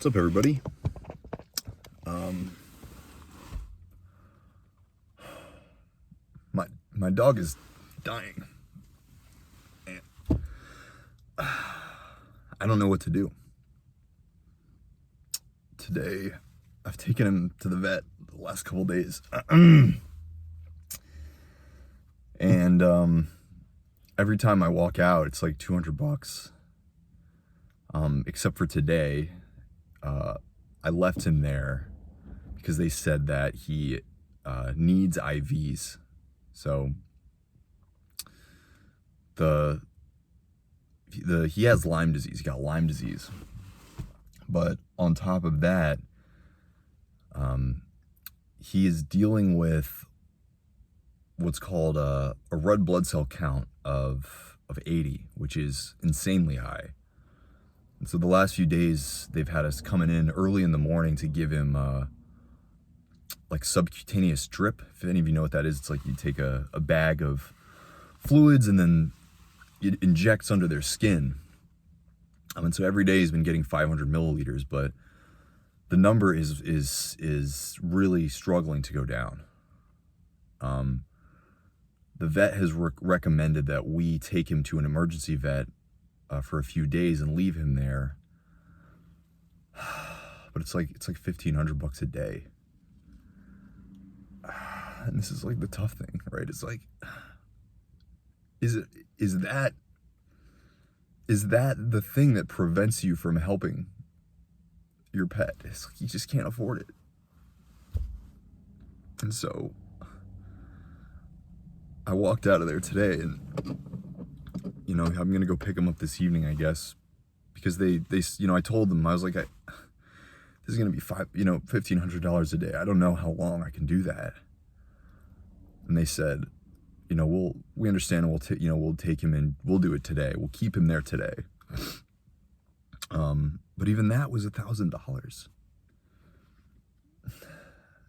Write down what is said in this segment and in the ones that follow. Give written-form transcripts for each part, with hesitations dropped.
What's up, everybody? My dog is dying, and I don't know what to do. Today, I've taken him to the vet the last couple days, and every time I walk out, it's like $200. Except for today, I left him there because they said that he needs IVs. So he has Lyme disease. He got Lyme disease. But on top of that, he is dealing with what's called a red blood cell count of 80, which is insanely high. And so the last few days, they've had us coming in early in the morning to give him like subcutaneous drip. If any of you know what that is, it's like you take a bag of fluids and then it injects under their skin. And so every day he's been getting 500 milliliters, but the number is really struggling to go down. The vet has recommended that we take him to an emergency vet for a few days and leave him there. But it's like $1,500 a day. And this is like the tough thing, right? It's like, is that the thing that prevents you from helping your pet? It's like you just can't afford it. And so I walked out of there today, and I'm gonna go pick him up this evening, I guess, because they I told them, I was like, this is gonna be $1,500 a day. I don't know how long I can do that. And they said, we understand, and we'll take him in. We'll do it today. We'll keep him there today. But even that was $1,000.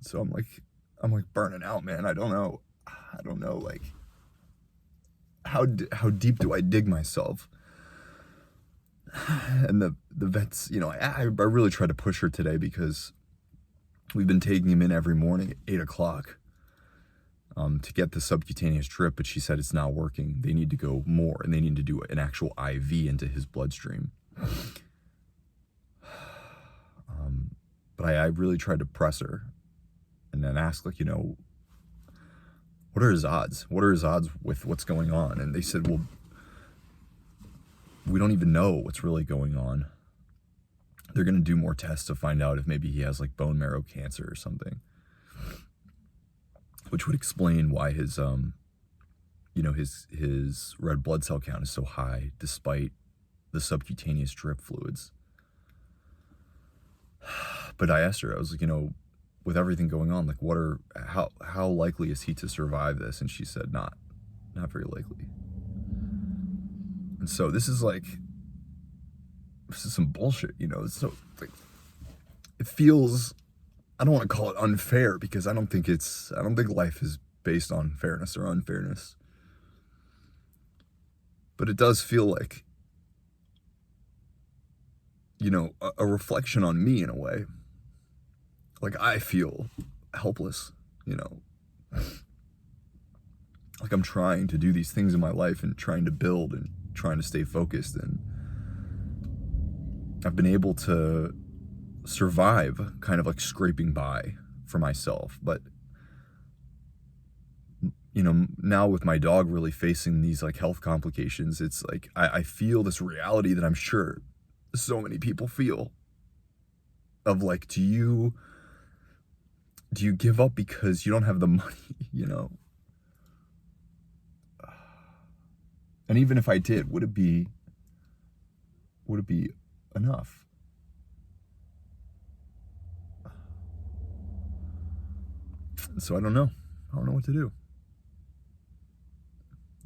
So I'm like burning out, man. I don't know, like how deep do I dig myself? And the vets, I really tried to push her today because we've been taking him in every morning at 8:00. To get the subcutaneous drip, but she said it's not working. They need to go more, and they need to do an actual IV into his bloodstream. But I really tried to press her and then ask, what are his odds? What are his odds with what's going on? And they said, well, we don't even know what's really going on. They're going to do more tests to find out if maybe he has like bone marrow cancer or something, which would explain why his red blood cell count is so high despite the subcutaneous drip fluids. But I asked her, I was like, with everything going on, like how likely is he to survive this? And she said, not very likely. And so this is some bullshit, so like, it feels, I don't want to call it unfair, because I don't think life is based on fairness or unfairness. But it does feel like, a reflection on me in a way. Like I feel helpless, like I'm trying to do these things in my life and trying to build and trying to stay focused, and I've been able to survive kind of like scraping by for myself. But now with my dog really facing these like health complications, it's like I feel this reality that I'm sure so many people feel of like, do you give up because you don't have the money? And even if I did, would it be enough? So I don't know what to do.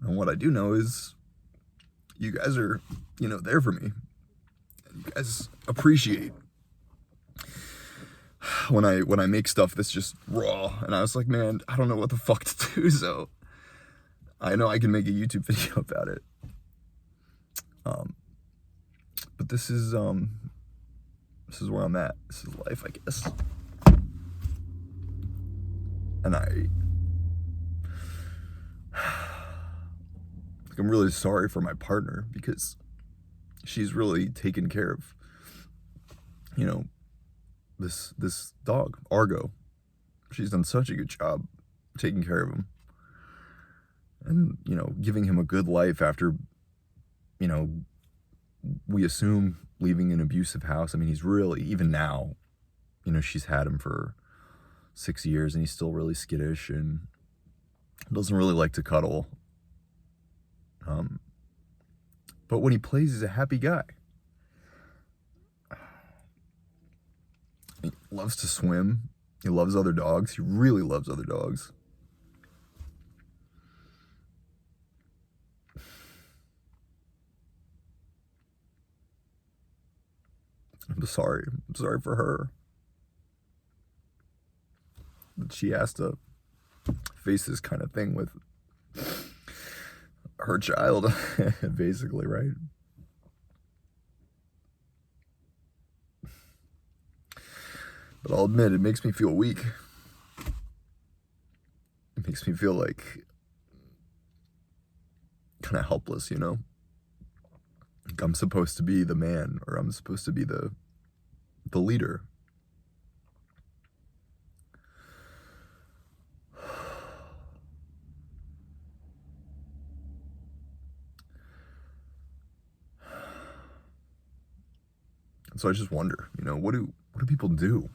And what I do know is you guys are, there for me. And you guys appreciate when I make stuff that's just raw. And I was like, man, I don't know what the fuck to do. So I know I can make a YouTube video about it. But this is This is where I'm at. This is life, I guess. And I'm really sorry for my partner, because she's really taken care of, you know, this dog, Argo. She's done such a good job taking care of him and, you know, giving him a good life after, you know, we assume leaving an abusive house. I mean, he's really, even now, you know, she's had him for 6 years and he's still really skittish and doesn't really like to cuddle. But when he plays, he's a happy guy. He loves to swim. He loves other dogs. He really loves other dogs. I'm sorry. I'm sorry for her that she has to face this kind of thing with her child, basically, right? But I'll admit, it makes me feel weak. It makes me feel like kind of helpless, you know? Like I'm supposed to be the man, or I'm supposed to be the leader. And so I just wonder, you know, what do people do?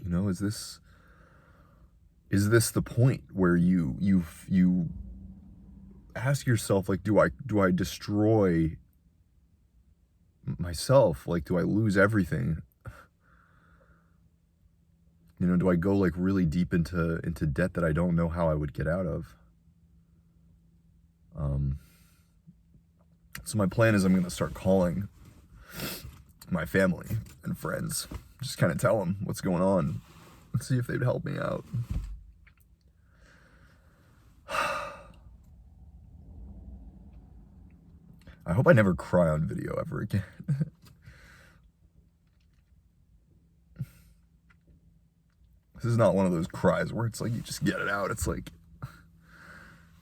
You know, is this the point where you ask yourself, like, do I destroy myself? Like, do I lose everything? You know, do I go like really deep into debt that I don't know how I would get out of? So my plan is I'm going to start calling my family and friends, just kind of tell them what's going on and see if they'd help me out. I hope I never cry on video ever again. This is not one of those cries where it's like you just get it out. It's like,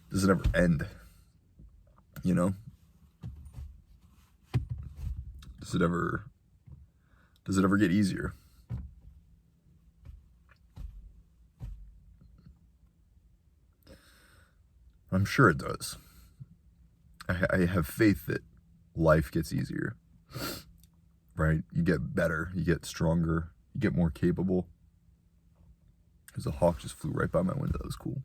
does it ever end? You know? Does it ever get easier? I'm sure it does. I have faith that life gets easier, right? You get better, you get stronger, you get more capable. Because a hawk just flew right by my window. That was cool.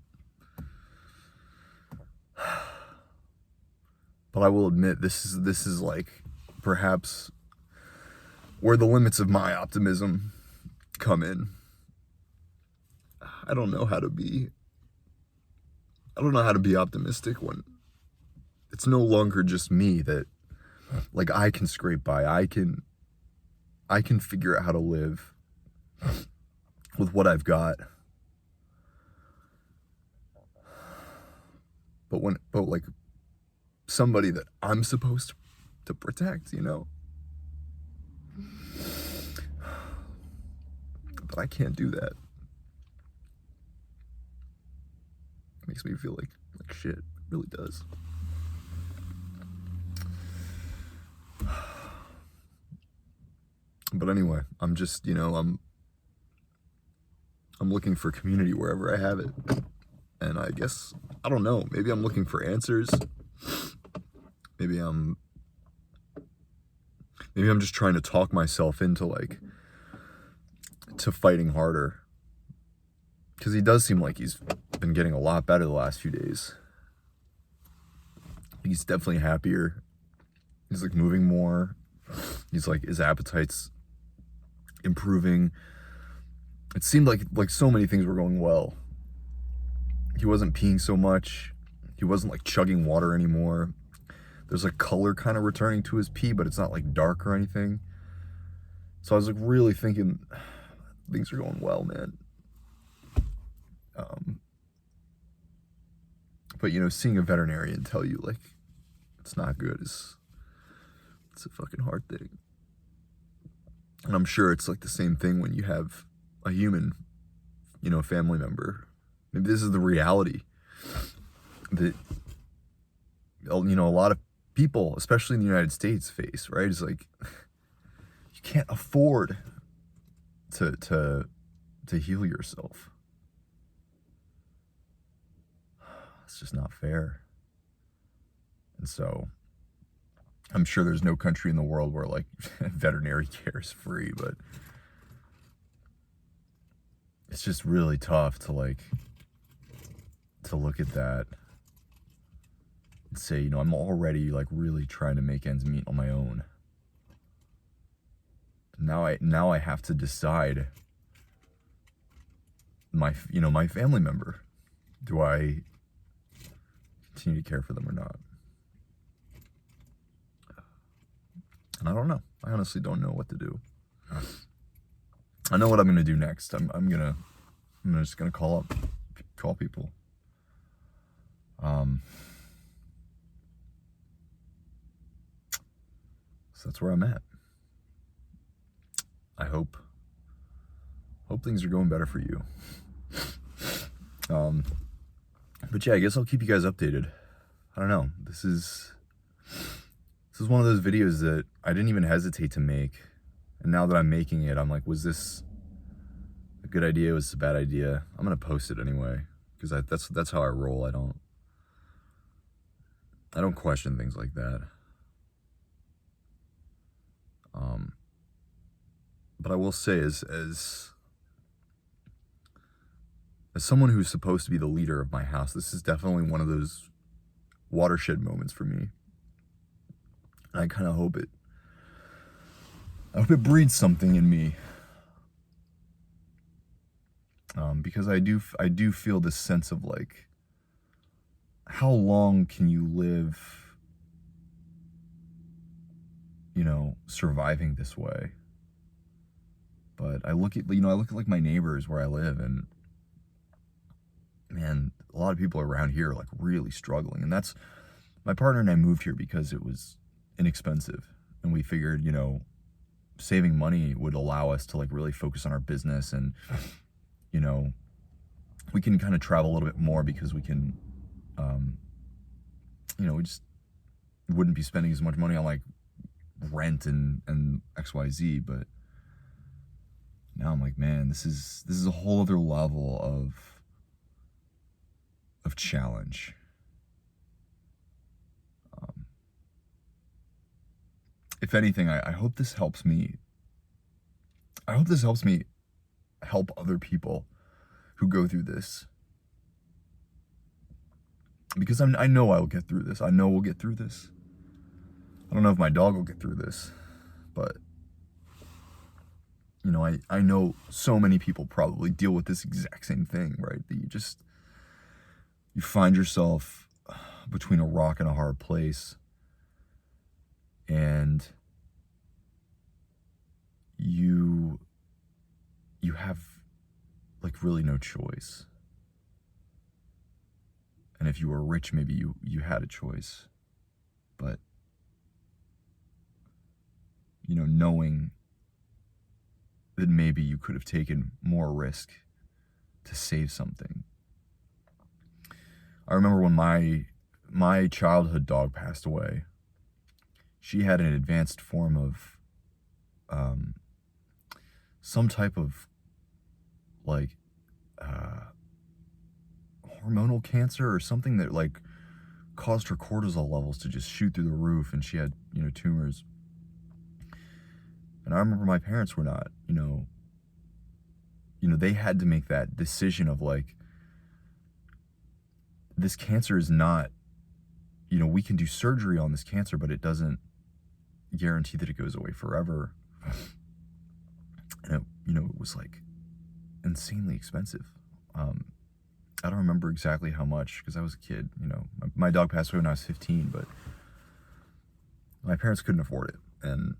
But I will admit, this is like perhaps where the limits of my optimism come in. I don't know how to be optimistic when it's no longer just me that, like, I can scrape by. I can figure out how to live with what I've got. But like somebody that I'm supposed to protect, you know? But I can't do that. It makes me feel like shit. It really does. But anyway, I'm just, you know, I'm looking for community wherever I have it. And I guess, I don't know, maybe I'm looking for answers. Maybe I'm just trying to talk myself into to fighting harder. Because he does seem like he's been getting a lot better the last few days. He's definitely happier. He's like moving more. He's like, his appetite's improving. It seemed like so many things were going well. He wasn't peeing so much. He wasn't like chugging water anymore. There's like color kind of returning to his pee, but it's not like dark or anything. So I was like really thinking things are going well, man. But you know, seeing a veterinarian tell you like it's not good is It's a fucking hard thing. And I'm sure it's like the same thing when you have a human, family member. Maybe this is the reality that, a lot of people, especially in the United States, face, right? It's like, you can't afford to heal yourself. It's just not fair. And so I'm sure there's no country in the world where like veterinary care is free, but it's just really tough to look at that and say, I'm already like really trying to make ends meet on my own. Now I have to decide my family member. Do I continue to care for them or not? And I don't know. I honestly don't know what to do. I know what I'm gonna do next. I'm just gonna call people. So that's where I'm at. I hope things are going better for you. But yeah, I guess I'll keep you guys updated. I don't know. This is one of those videos that I didn't even hesitate to make. And now that I'm making it, I'm like, was this a good idea? Was this a bad idea? I'm going to post it anyway, because that's how I roll. I don't question things like that. But I will say, as someone who's supposed to be the leader of my house, this is definitely one of those watershed moments for me. And I kind of hope it breeds something in me. Because I do feel this sense of like, how long can you live, surviving this way? But I look at like my neighbors where I live, and man, a lot of people around here are like really struggling. And that's, my partner and I moved here because it was inexpensive, and we figured, saving money would allow us to like really focus on our business, and we can kind of travel a little bit more because we can, we just wouldn't be spending as much money on like rent and XYZ. But now I'm like, man, this is a whole other level of challenge. If anything, I hope this helps me. I hope this helps me help other people who go through this. Because I know I'll get through this. I know we'll get through this. I don't know if my dog will get through this, but I know so many people probably deal with this exact same thing, right? That you find yourself between a rock and a hard place, and you have like really no choice. And if you were rich, maybe you had a choice. But knowing that maybe you could have taken more risk to save something. I remember when my childhood dog passed away. She had an advanced form of some type of like hormonal cancer or something that like caused her cortisol levels to just shoot through the roof, and she had tumors. And I remember my parents were not, they had to make that decision of like, this cancer is not, we can do surgery on this cancer, but it doesn't guarantee that it goes away forever. And it was like insanely expensive. I don't remember exactly how much, because I was a kid. My dog passed away when I was 15, but my parents couldn't afford it. And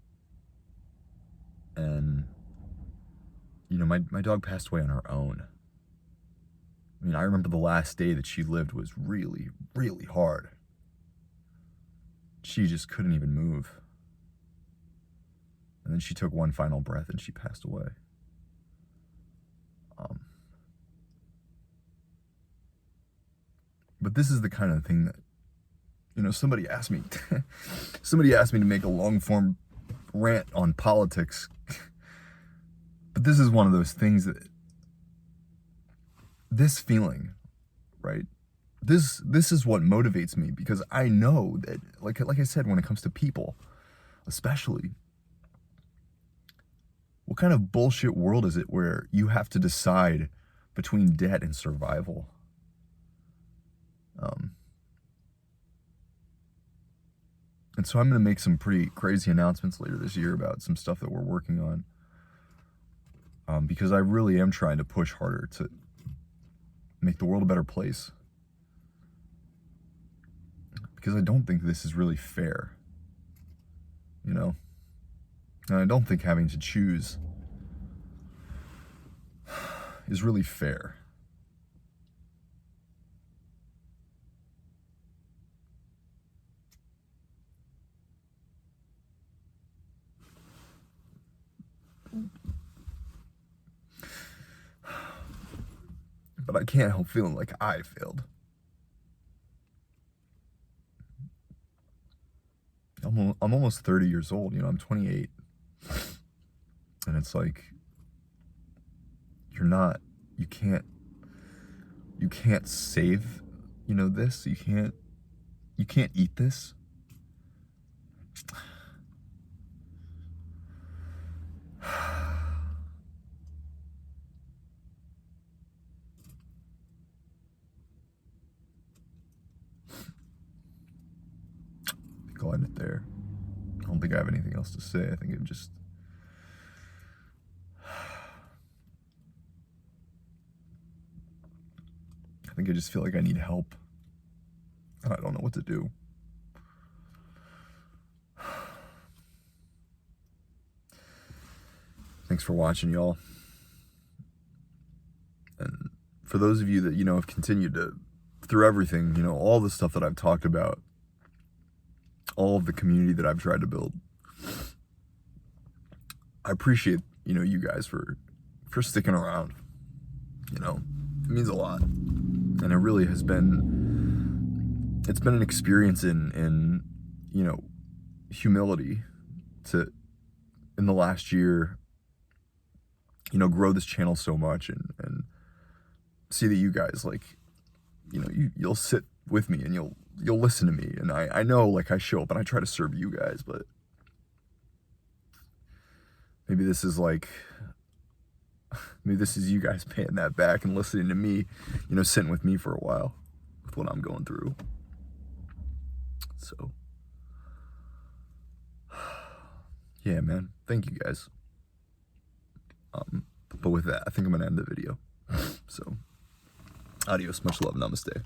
my dog passed away on her own. I mean, I remember the last day that she lived was really, really hard. She just couldn't even move. And then she took one final breath and she passed away. But this is the kind of thing that, you know, somebody asked me to make a long form rant on politics. But this is one of those things that, this feeling, right? This is what motivates me, because I know that, like I said, when it comes to people, especially, what kind of bullshit world is it where you have to decide between debt and survival? And so I'm going to make some pretty crazy announcements later this year about some stuff that we're working on, because I really am trying to push harder to make the world a better place. Because I don't think this is really fair, you know? And I don't think having to choose is really fair. But I can't help feeling like I failed. I'm almost 30 years old, you know, I'm 28. And it's like, you can't save, you know, this, you can't eat this. I'll end it there. I don't think I have anything else to say. I think I just feel like I need help, and I don't know what to do. Thanks for watching, y'all. And for those of you that, you know, have continued to, through everything, you know, all the stuff that I've talked about, all of the community that I've tried to build, I appreciate, you know, you guys for sticking around. You know, it means a lot. And it really has been, it's been an experience in, you know, humility to, in the last year, you know, grow this channel so much and see that you guys, like, you know, you'll sit with me and you'll listen to me. And I know, like, I show up and I try to serve you guys, but maybe this is like, maybe this is you guys paying that back and listening to me, you know, sitting with me for a while with what I'm going through. So, yeah, man, thank you guys. But with that, I think I'm gonna end the video. So, adios, much love, namaste.